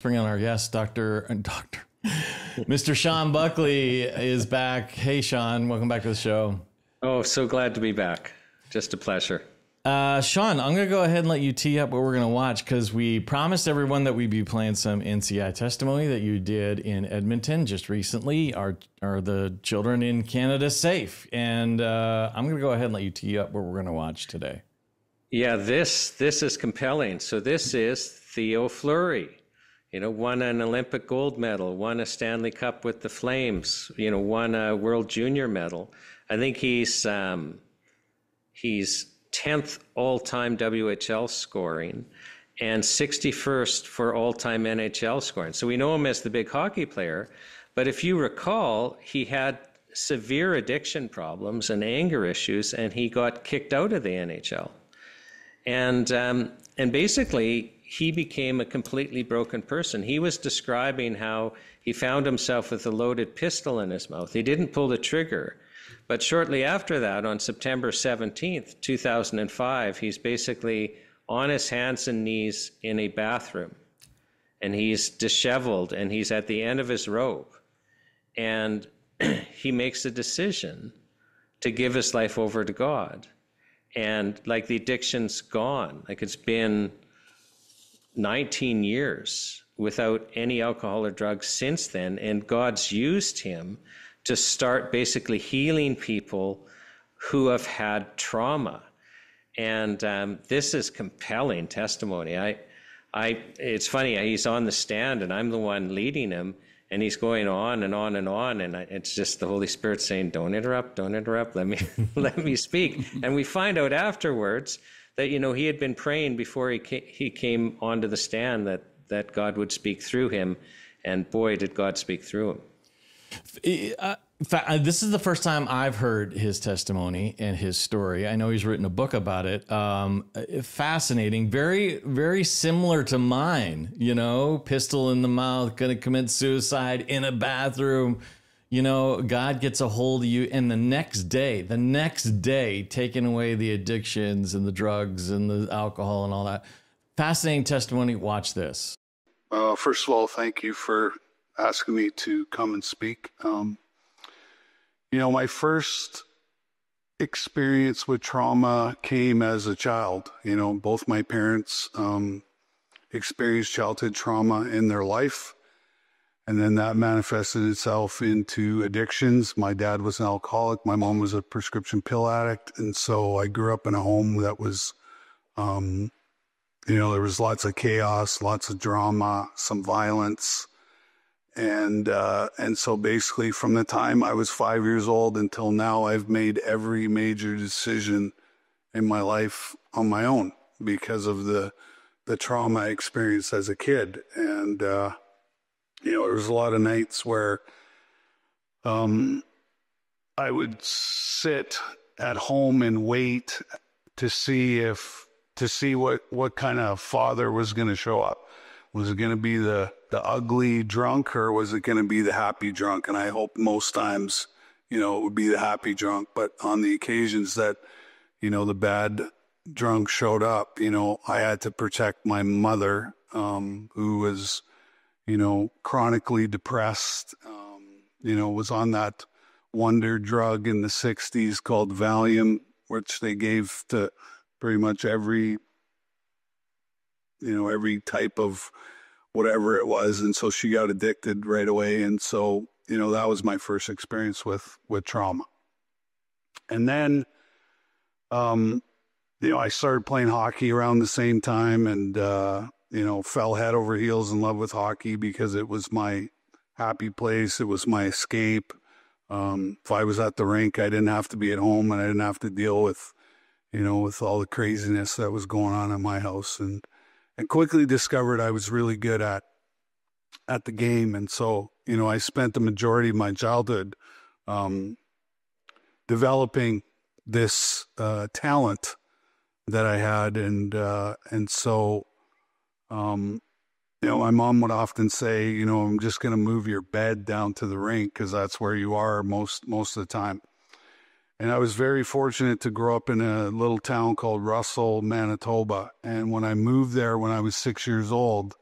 Bring on our guest, Dr. Mr. Shawn Buckley is back. Hey, Shawn, welcome back to the show. Oh, so glad to be back. Just a pleasure. Shawn, I'm going to go ahead and let you tee up what we're going to watch because we promised everyone that we'd be playing some NCI testimony that you did in Edmonton just recently. Are the children in Canada safe? And I'm going to go ahead and let you tee up what we're going to watch today. Yeah, this is compelling. So this is Theo Fleury. Won an Olympic gold medal, won a Stanley Cup with the Flames, won a World Junior medal. I think he's 10th all-time WHL scoring and 61st for all-time NHL scoring. So we know him as the big hockey player. But if you recall, he had severe addiction problems and anger issues, and he got kicked out of the NHL. And basically, he became a completely broken person. He was describing how he found himself with a loaded pistol in his mouth. He didn't pull the trigger. But shortly after that, on September 17th, 2005, he's basically on his hands and knees in a bathroom. And he's disheveled, and he's at the end of his rope. And he makes a decision to give his life over to God. And like the addiction's gone. Like it's been 19 years without any alcohol or drugs since then, and God's used him to start basically healing people who have had trauma. And this is compelling testimony. It's funny, he's on the stand and I'm the one leading him, and he's going on and on and on, and it's just the Holy Spirit saying, don't interrupt, let me speak. And we find out afterwards that, he had been praying before he came onto the stand that God would speak through him. And boy, did God speak through him. This is the first time I've heard his testimony and his story. I know he's written a book about it. Fascinating, very, very similar to mine, pistol in the mouth, going to commit suicide in a bathroom. God gets a hold of you, and the next day, taking away the addictions and the drugs and the alcohol and all that. Fascinating testimony. Watch this. First of all, thank you for asking me to come and speak. My first experience with trauma came as a child. Both my parents experienced childhood trauma in their life. And then that manifested itself into addictions. My dad was an alcoholic. My mom was a prescription pill addict. And so I grew up in a home that was, there was lots of chaos, lots of drama, some violence. And so basically from the time I was 5 years old until now, I've made every major decision in my life on my own because of the trauma I experienced as a kid. And, there was a lot of nights where I would sit at home and wait to see what kind of father was going to show up. Was it going to be the ugly drunk, or was it going to be the happy drunk? And I hope most times, it would be the happy drunk. But on the occasions that, the bad drunk showed up, I had to protect my mother, who was, chronically depressed, was on that wonder drug in the 60s called Valium, which they gave to pretty much every type of whatever it was. And so she got addicted right away. And so, that was my first experience with trauma. And then, I started playing hockey around the same time and, fell head over heels in love with hockey because it was my happy place. It was my escape. If I was at the rink, I didn't have to be at home, and I didn't have to deal with, with all the craziness that was going on in my house, and quickly discovered I was really good at the game. And so, I spent the majority of my childhood, developing this, talent that I had. And so, my mom would often say, I'm just going to move your bed down to the rink because that's where you are most of the time. And I was very fortunate to grow up in a little town called Russell, Manitoba. And when I moved there when I was 6 years old,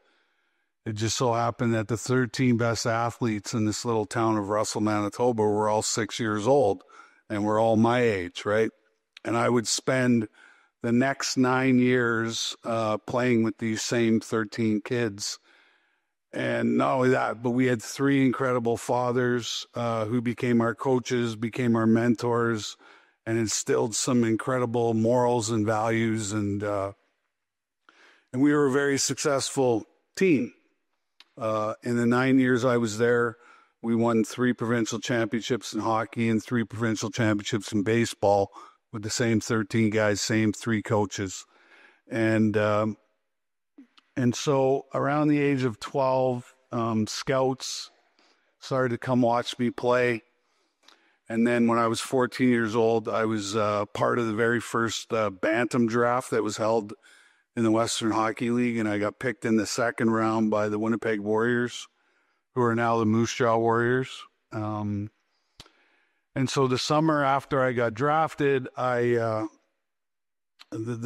it just so happened that the 13 best athletes in this little town of Russell, Manitoba were all 6 years old, and were all my age, right? And I would spend the next 9 years playing with these same 13 kids. And not only that, but we had 3 incredible fathers who became our coaches, became our mentors, and instilled some incredible morals and values. And we were a very successful team. In the 9 years I was there, we won 3 provincial championships in hockey and 3 provincial championships in baseball with the same 13 guys, same 3 coaches. And so around the age of 12, scouts started to come watch me play. And then when I was 14 years old, I was part of the very first Bantam draft that was held in the Western Hockey League, and I got picked in the 2nd round by the Winnipeg Warriors, who are now the Moose Jaw Warriors. And so the summer after I got drafted, the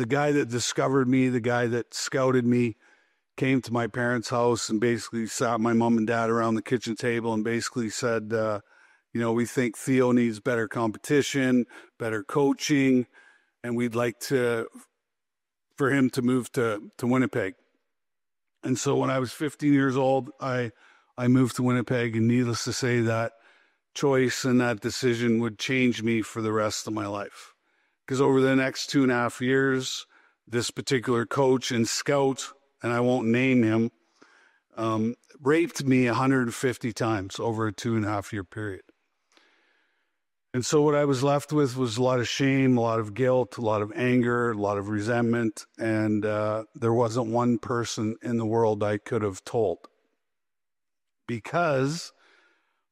guy that discovered me, the guy that scouted me, came to my parents' house and basically sat my mom and dad around the kitchen table and basically said, we think Theo needs better competition, better coaching, and we'd like for him to move to Winnipeg. And so when I was 15 years old, I moved to Winnipeg, and needless to say, that choice and that decision would change me for the rest of my life. Because over the next 2.5 years, this particular coach and scout, and I won't name him, raped me 150 times over a 2.5-year period. And so what I was left with was a lot of shame, a lot of guilt, a lot of anger, a lot of resentment, and there wasn't one person in the world I could have told. Because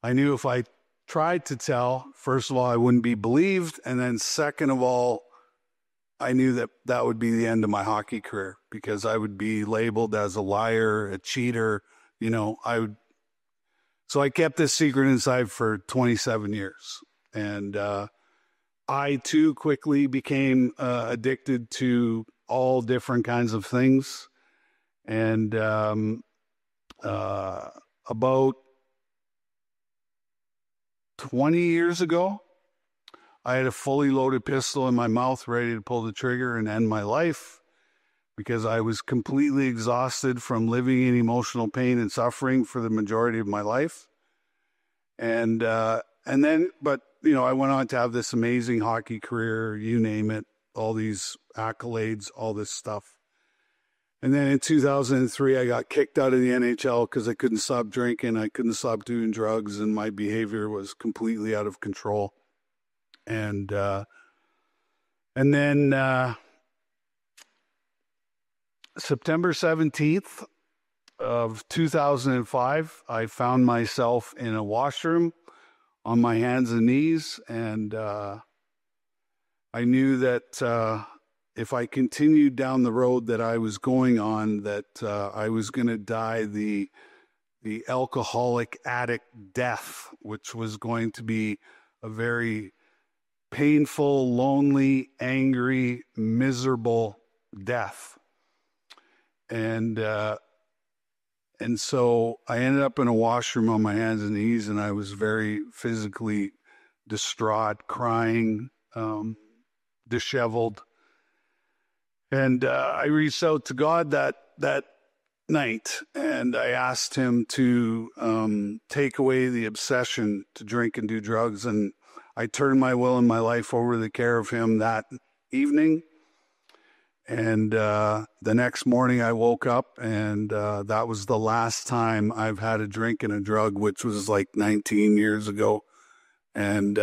I knew if I tried to tell, first of all, I wouldn't be believed, and then second of all, I knew that would be the end of my hockey career, because I would be labeled as a liar, a cheater, So I kept this secret inside for 27 years. And I, too, quickly became addicted to all different kinds of things. And about 20 years ago, I had a fully loaded pistol in my mouth, ready to pull the trigger and end my life, because I was completely exhausted from living in emotional pain and suffering for the majority of my life. And then, I went on to have this amazing hockey career, you name it, all these accolades, all this stuff. And then in 2003, I got kicked out of the NHL because I couldn't stop drinking, I couldn't stop doing drugs, and my behavior was completely out of control. And then September 17th of 2005, I found myself in a washroom on my hands and knees, and I knew that if I continued down the road that I was going on, that I was going to die the alcoholic addict death, which was going to be a very painful, lonely, angry, miserable death. And so I ended up in a washroom on my hands and knees, and I was very physically distraught, crying, disheveled. And I reached out to God that night, and I asked him to take away the obsession to drink and do drugs. And I turned my will and my life over to the care of him that evening. And the next morning I woke up, and that was the last time I've had a drink and a drug, which was like 19 years ago. And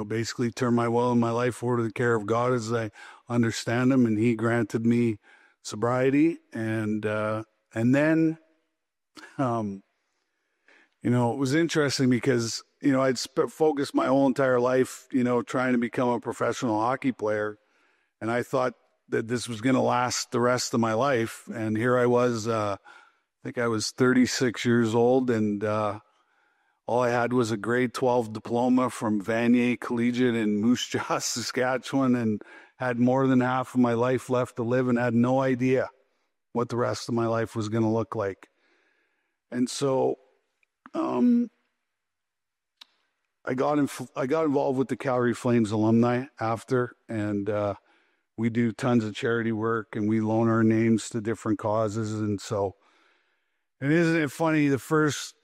basically turned my will and my life over to the care of God as I understand him, and he granted me sobriety. And then, it was interesting because, I'd focused my whole entire life, trying to become a professional hockey player. And I thought that this was going to last the rest of my life. And here I was, I think I was 36 years old, and all I had was a grade 12 diploma from Vanier Collegiate in Moose Jaw, Saskatchewan, and had more than half of my life left to live, and had no idea what the rest of my life was going to look like. And so I got involved with the Calgary Flames alumni after, and we do tons of charity work, and we loan our names to different causes. And so, and isn't it funny, the first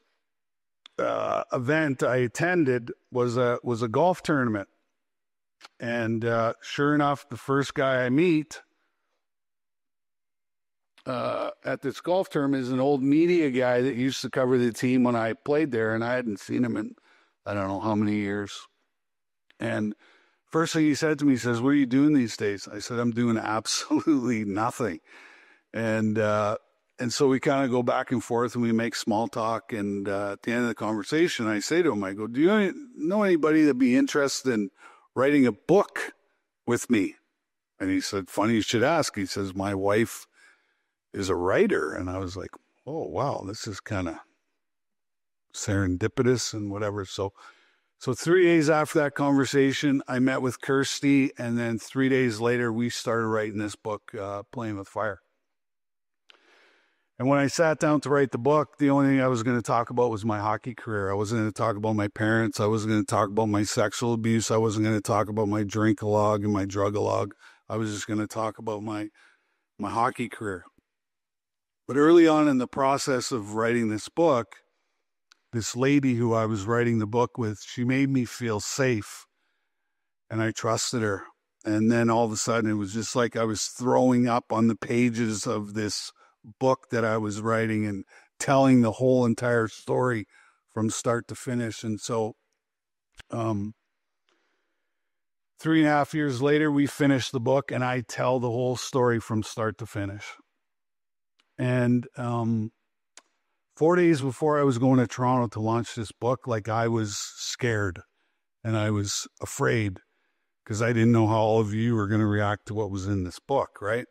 event I attended was a golf tournament. And sure enough, the first guy I meet at this golf tournament is an old media guy that used to cover the team when I played there, and I hadn't seen him in I don't know how many years. And first thing he said to me, he says, "What are you doing these days?" I said, "I'm doing absolutely nothing." And so we kind of go back and forth and we make small talk. And at the end of the conversation, I say to him, I go, "Do you know anybody that'd be interested in writing a book with me?" And he said, "Funny you should ask." He says, "My wife is a writer." And I was like, "Oh, wow, this is kind of serendipitous and whatever." So 3 days after that conversation, I met with Kirsty, and then 3 days later, we started writing this book, Playing with Fire. And when I sat down to write the book, the only thing I was going to talk about was my hockey career. I wasn't going to talk about my parents. I wasn't going to talk about my sexual abuse. I wasn't going to talk about my drink-a-log and my drug-a-log. I was just going to talk about my hockey career. But early on in the process of writing this book, this lady who I was writing the book with, she made me feel safe, and I trusted her. And then all of a sudden, it was just like I was throwing up on the pages of this book that I was writing and telling the whole entire story from start to finish. And so 3.5 years later, we finished the book, and I tell the whole story from start to finish. And 4 days before I was going to Toronto to launch this book, like, I was scared and I was afraid because I didn't know how all of you were going to react to what was in this book, right?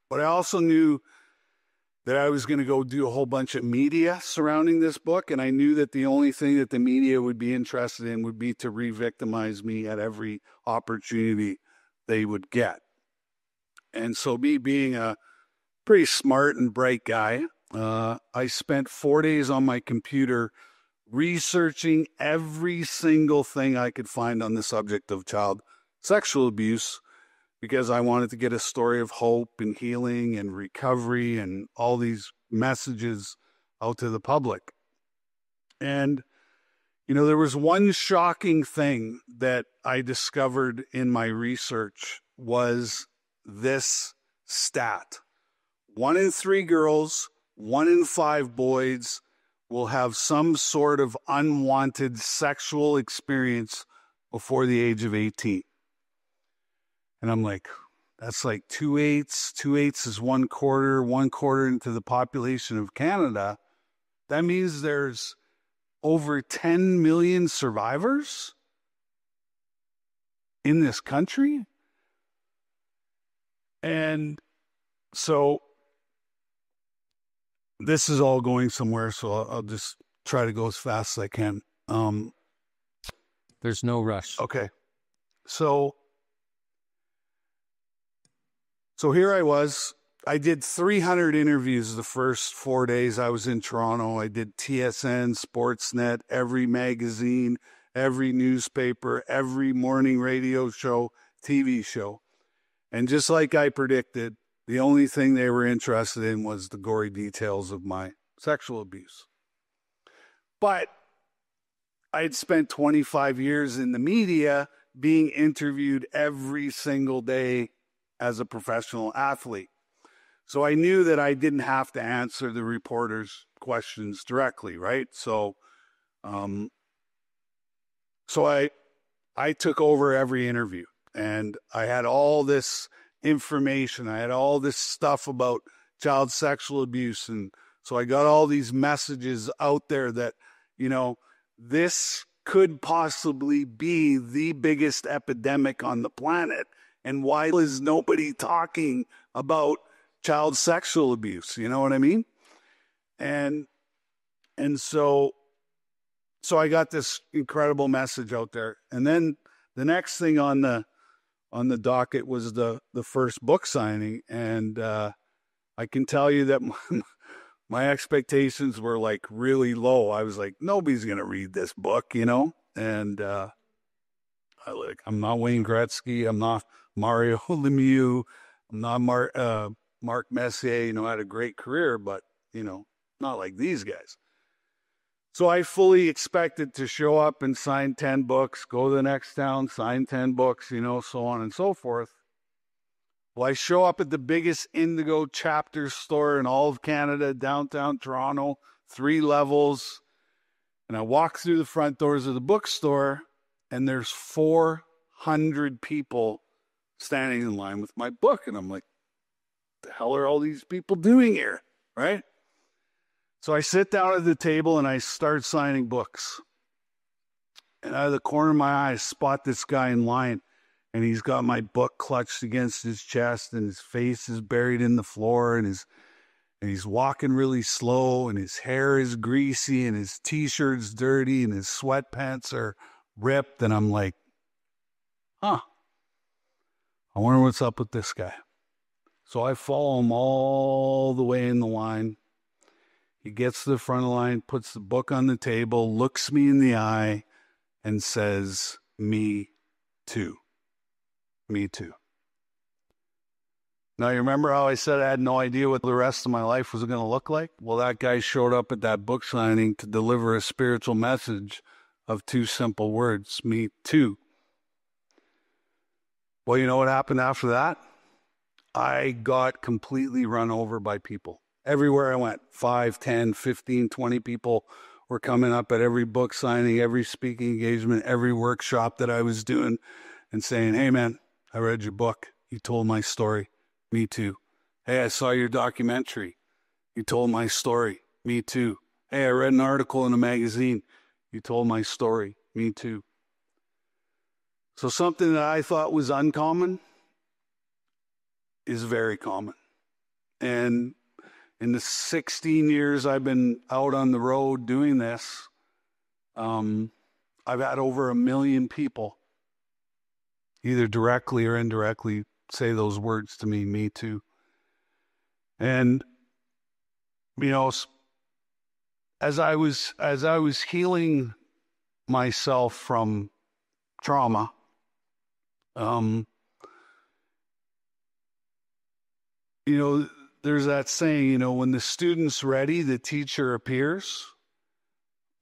But I also knew that I was going to go do a whole bunch of media surrounding this book, and I knew that the only thing that the media would be interested in would be to re-victimize me at every opportunity they would get. And so, me being a pretty smart and bright guy, I spent 4 days on my computer researching every single thing I could find on the subject of child sexual abuse, because I wanted to get a story of hope and healing and recovery and all these messages out to the public. And, you know, there was one shocking thing that I discovered in my research was this stat. 1 in 3 girls, 1 in 5 boys will have some sort of unwanted sexual experience before the age of 18. And I'm like, that's like 2/8. 2/8 is 1/4. 1/4 into the population of Canada. That means there's over 10 million survivors in this country. And so this is all going somewhere, so I'll just try to go as fast as I can. There's no rush. Okay. So here I was. I did 300 interviews the first 4 days I was in Toronto. I did TSN, Sportsnet, every magazine, every newspaper, every morning radio show, TV show. And just like I predicted, the only thing they were interested in was the gory details of my sexual abuse. But I'd spent 25 years in the media being interviewed every single day as a professional athlete. So I knew that I didn't have to answer the reporters' questions directly, right? So I took over every interview, and I had all this information. I had all this stuff about child sexual abuse. And so I got all these messages out there that, you know, this could possibly be the biggest epidemic on the planet. And why is nobody talking about child sexual abuse? You know what I mean? And so I got this incredible message out there. And then the next thing on the docket was the first book signing. And I I can tell you that my expectations were like really low. I was like, nobody's going to read this book, you know? And I'm not Wayne Gretzky. I'm not Mario Lemieux. I'm not Mark Messier. You know, I had a great career, but, you know, not like these guys. So I fully expected to show up and sign 10 books, go to the next town, sign 10 books, you know, so on and so forth. Well, I show up at the biggest Indigo chapter store in all of Canada, downtown Toronto, 3 levels. And I walk through the front doors of the bookstore, and there's 400 people standing in line with my book. And I'm like, the hell are all these people doing here, right? So I sit down at the table and I start signing books. And out of the corner of my eye, I spot this guy in line. And he's got my book clutched against his chest, and his face is buried in the floor, and he's walking really slow, and his hair is greasy, and his t-shirt's dirty, and his sweatpants are ripped. And I'm like, I wonder what's up with this guy. So I follow him all the way in the line. He gets to the front of the line, puts the book on the table, looks me in the eye, and says, "Me too. Me too." Now, you remember how I said I had no idea what the rest of my life was going to look like? Well, that guy showed up at that book signing to deliver a spiritual message of 2 simple words: me too. Well, you know what happened after that? I got completely run over by people. Everywhere I went, 5, 10, 15, 20 people were coming up at every book signing, every speaking engagement, every workshop that I was doing, and saying, "Hey, man, I read your book. You told my story. Me too. Hey, I saw your documentary. You told my story. Me too. Hey, I read an article in a magazine. You told my story. Me too." So something that I thought was uncommon is very common. And in the 16 years I've been out on the road doing this, I've had over 1 million people either directly or indirectly say those words to me, "me too." And, you know, as I was healing myself from trauma, you know, there's that saying, you know, when the student's ready, the teacher appears.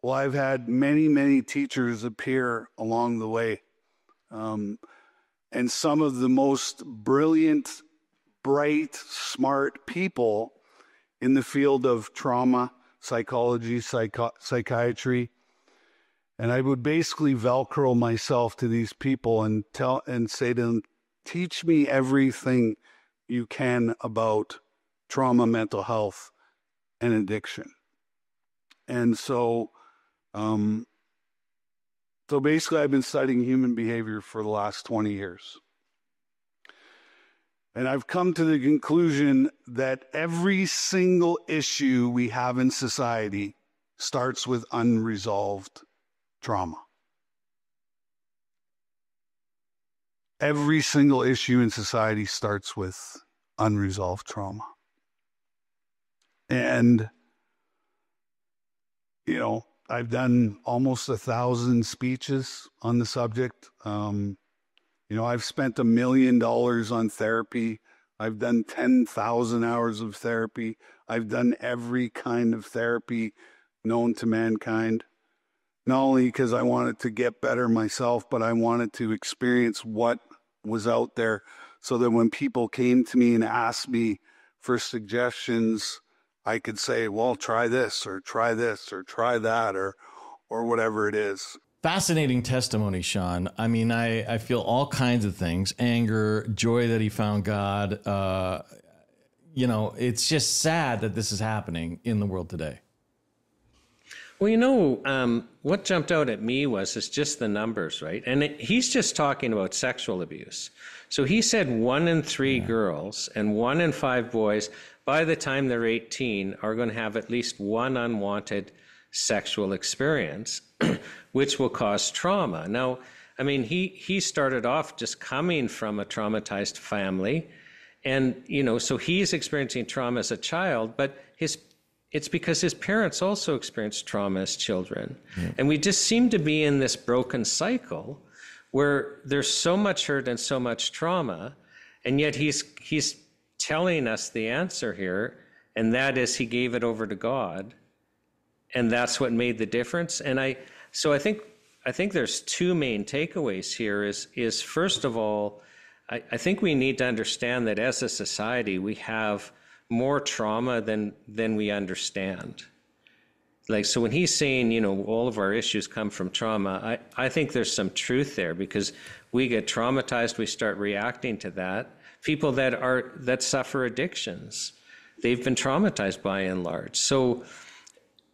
Well, I've had many, many teachers appear along the way. And some of the most brilliant, bright, smart people in the field of trauma, psychology, psychiatry. And I would basically Velcro myself to these people and say to them, "Teach me everything you can about trauma, mental health, and addiction." And so basically I've been studying human behavior for the last 20 years. And I've come to the conclusion that every single issue we have in society starts with unresolved trauma. Every single issue in society starts with unresolved trauma. And, you know, I've done almost 1,000 speeches on the subject. You know, I've spent $1 million on therapy. I've done 10,000 hours of therapy. I've done every kind of therapy known to mankind. Not only because I wanted to get better myself, but I wanted to experience what was out there so that when people came to me and asked me for suggestions, I could say, well, try this or try that or whatever it is. Fascinating testimony, Shawn. I mean, I feel all kinds of things: anger, joy that he found God. You know, it's just sad that this is happening in the world today. Well, you know, what jumped out at me was just the numbers, right? And he's just talking about sexual abuse. So he said 1 in 3 girls and 1 in 5 boys, by the time they're 18, are going to have at least one unwanted sexual experience, which will cause trauma. Now, I mean, he started off just coming from a traumatized family, And, so he's experiencing trauma as a child, but it's because his parents also experienced trauma as children. Yeah. And we just seem to be in this broken cycle where there's so much hurt and so much trauma, and yet he's telling us the answer here, and that is he gave it over to God, and that's what made the difference. And I think there's two main takeaways here. Is first of all, I think we need to understand that as a society we have more trauma than we understand. Like, so when he's saying, all of our issues come from trauma, I think there's some truth there, because we get traumatized, we start reacting to that. People that suffer addictions, they've been traumatized by and large. So,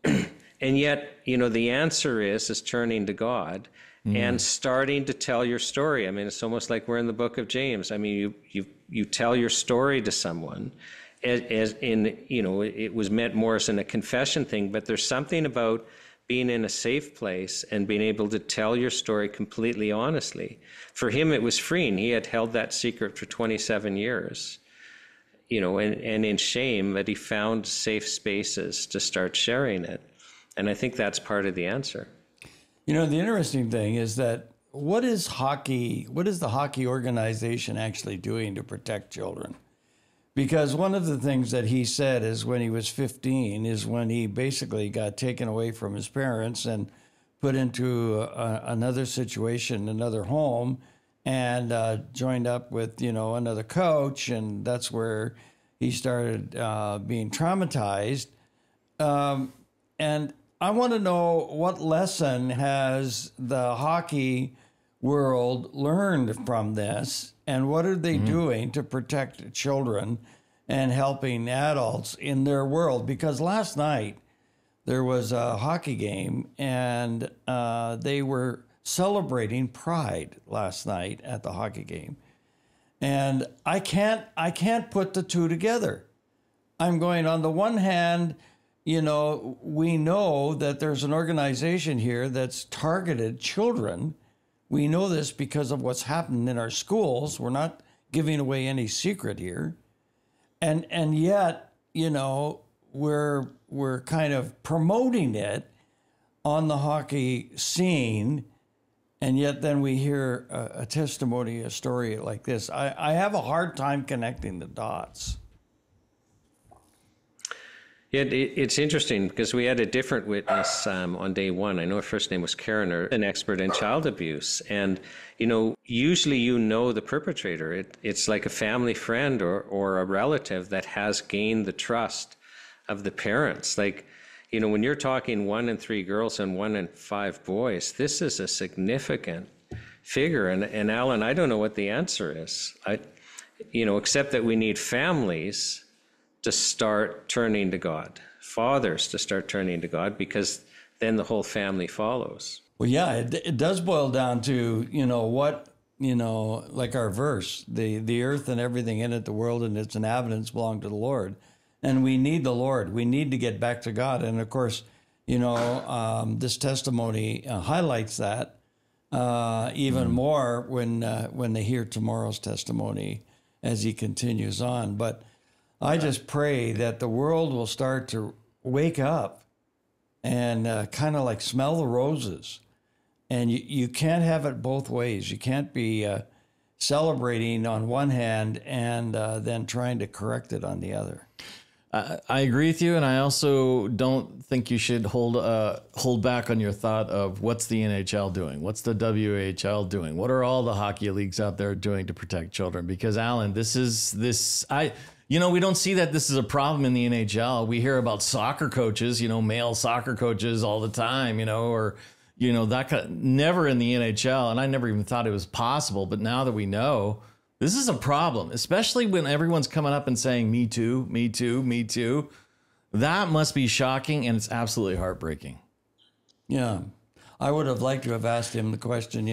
and yet, the answer is turning to God and starting to tell your story. I mean, it's almost like we're in the book of James. I mean, you tell your story to someone. As in, it was meant more as in a confession thing, but there's something about being in a safe place and being able to tell your story completely honestly. For him, it was freeing. He had held that secret for 27 years, and in shame, that he found safe spaces to start sharing it. And I think that's part of the answer. The interesting thing is that what is the hockey organization actually doing to protect children? Because one of the things that he said is when he was 15 is when he basically got taken away from his parents and put into another situation, another home, and joined up with, another coach. And that's where he started being traumatized. And I want to know, what lesson has the hockey world learned from this, and what are they doing to protect children and helping adults in their world? Because last night there was a hockey game, and they were celebrating Pride last night at the hockey game, and I can't put the two together. I'm going, on the one hand, we know that there's an organization here that's targeted children. We know this because of what's happened in our schools. We're not giving away any secret here. And yet, we're kind of promoting it on the hockey scene. And yet then we hear a testimony, a story like this. I have a hard time connecting the dots. Yeah, it's interesting because we had a different witness on day one. I know her first name was Karen, an expert in child abuse. And, usually the perpetrator. It's like a family friend or a relative that has gained the trust of the parents. Like, when you're talking 1 in 3 girls and 1 in 5 boys, this is a significant figure. And Alan, I don't know what the answer is. Except that we need families to start turning to God, fathers to start turning to God, because then the whole family follows. Well, yeah, it does boil down to, like our verse, the earth and everything in it, the world and its inhabitants belong to the Lord. And we need the Lord. We need to get back to God. And of course, this testimony highlights that even more when they hear tomorrow's testimony as he continues on. But I just pray that the world will start to wake up and kind of like smell the roses. And you can't have it both ways. You can't be celebrating on one hand and then trying to correct it on the other. I agree with you, and I also don't think you should hold back on your thought of what's the NHL doing, what's the WHL doing, what are all the hockey leagues out there doing to protect children? Because Alan, we don't see that this is a problem in the NHL. We hear about soccer coaches, male soccer coaches all the time, or that kind of, never in the NHL, and I never even thought it was possible. But now that we know, this is a problem, especially when everyone's coming up and saying, me too, me too, me too. That must be shocking, and it's absolutely heartbreaking. Yeah. I would have liked to have asked him the question,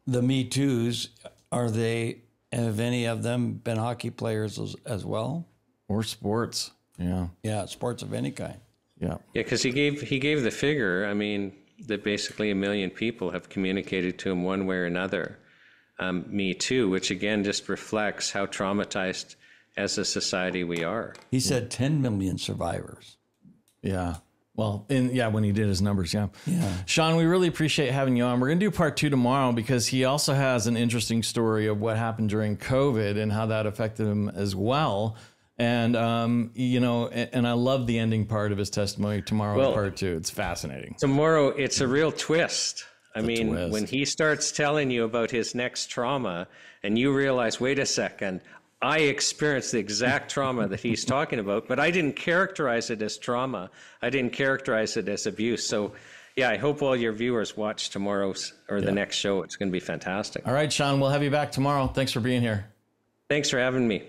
the Me Too's, have any of them been hockey players as well? Or sports. Yeah. Yeah, sports of any kind. Yeah. Yeah, because he gave the figure, that basically 1 million people have communicated to him one way or another Me Too, which again just reflects how traumatized as a society we are. He said 10 million survivors. Yeah. Well, when he did his numbers, yeah. Shawn, we really appreciate having you on. We're going to do part 2 tomorrow because he also has an interesting story of what happened during COVID and how that affected him as well. And, and I love the ending part of his testimony tomorrow, part 2. It's fascinating. Tomorrow, it's a real twist. I mean, when he starts telling you about his next trauma and you realize, wait a second, I experienced the exact trauma that he's talking about, but I didn't characterize it as trauma. I didn't characterize it as abuse. So, yeah, I hope all your viewers watch tomorrow's or the next show. It's going to be fantastic. All right, Shawn, we'll have you back tomorrow. Thanks for being here. Thanks for having me.